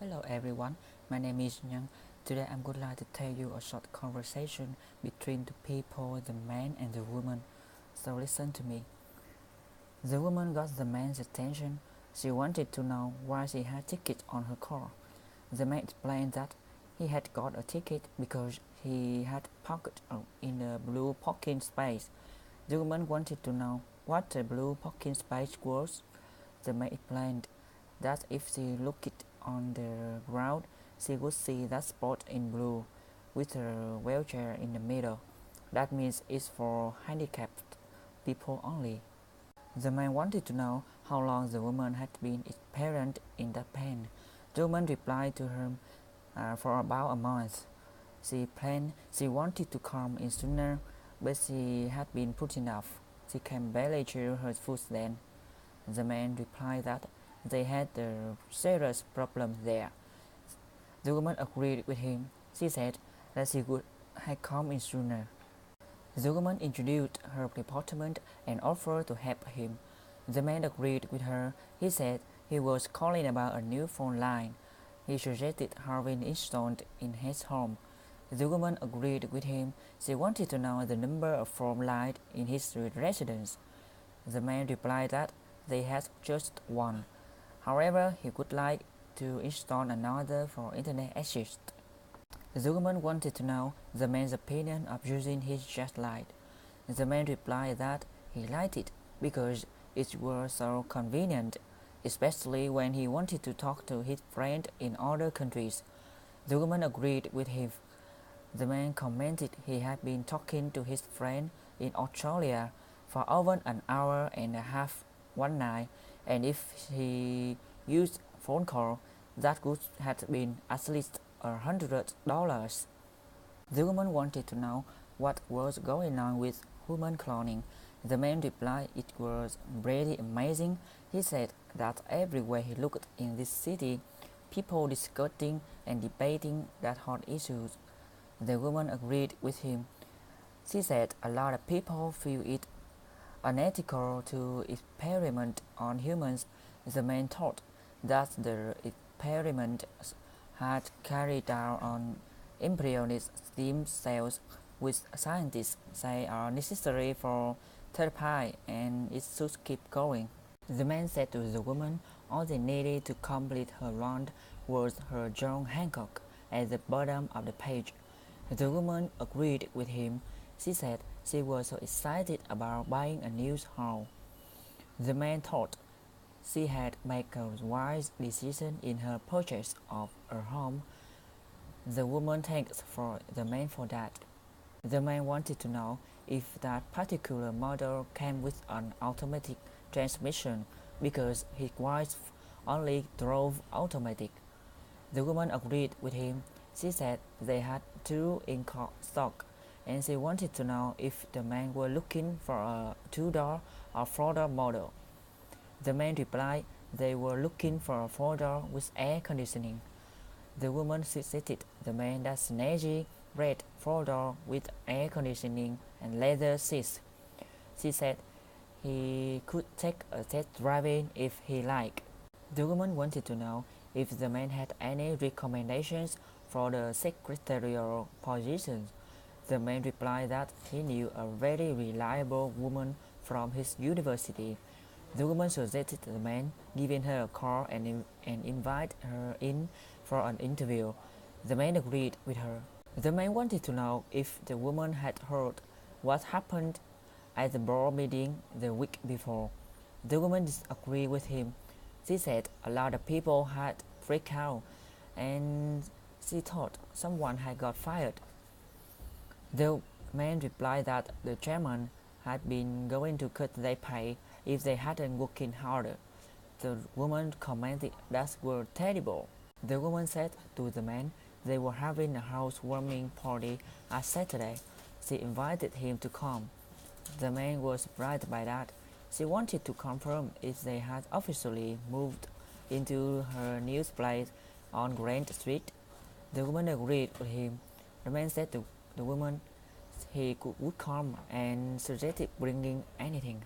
Hello everyone, my name is Nhân. Today I would like to tell you a short conversation between the people, the man and the woman. So listen to me. The woman got the man's attention. She wanted to know why she had ticket on her car. The man explained that he had got a ticket because he had parked in the blue parking space. The woman wanted to know what the blue parking space was. The man explained that if she looked on the ground, she would see that spot in blue with a wheelchair in the middle. That means it's for handicapped people only. The man wanted to know how long the woman had been experienced in that pain. The woman replied to him for about a month. She planned she wanted to come in sooner, but she had been putting off. She can barely chew her food then. The man replied that they had a serious problem there. The woman agreed with him. She said that she would have come in sooner. The woman introduced her department and offered to help him. The man agreed with her. He said he was calling about a new phone line. He suggested having installed in his home. The woman agreed with him. She wanted to know the number of phone lines in his residence. The man replied that they had just one. However, he would like to install another for internet access. The woman wanted to know the man's opinion of using his jet light. The man replied that he liked it because it was so convenient, especially when he wanted to talk to his friend in other countries. The woman agreed with him. The man commented he had been talking to his friend in Australia for over an hour and a half one night, and if he used phone call, that would have been at least $100. The woman wanted to know what was going on with human cloning. The man replied it was really amazing. He said that everywhere he looked in this city, people discussing and debating that hot issues. The woman agreed with him. She said a lot of people feel it unethical to experiment on humans. The man thought that the experiment had carried out on embryonic stem cells, which scientists say are necessary for therapy, and it should keep going. The man said to the woman all they needed to complete her round was her John Hancock at the bottom of the page. The woman agreed with him. She said she was so excited about buying a new home. The man thought she had made a wise decision in her purchase of a home. The woman thanked the man for that. The man wanted to know if that particular model came with an automatic transmission because his wife only drove automatic. The woman agreed with him. She said they had two in stock, and she wanted to know if the man were looking for a two-door or four-door model. The man replied they were looking for a four-door with air conditioning. The woman suggested the man that snazzy red four-door with air conditioning and leather seats. She said he could take a test driving if he liked. The woman wanted to know if the man had any recommendations for the secretarial position. The man replied that he knew a very reliable woman from his university. The woman suggested the man giving her a call and invite her in for an interview. The man agreed with her. The man wanted to know if the woman had heard what happened at the board meeting the week before. The woman disagreed with him. She said a lot of people had freaked out and she thought someone had got fired. The man replied that the chairman had been going to cut their pay if they hadn't working harder. The woman commented that were terrible. The woman said to the man they were having a housewarming party on Saturday. She invited him to come. The man was surprised by that. She wanted to confirm if they had officially moved into her new place on Grant Street. The woman agreed with him. The man said to the woman he would come and suggested bringing anything.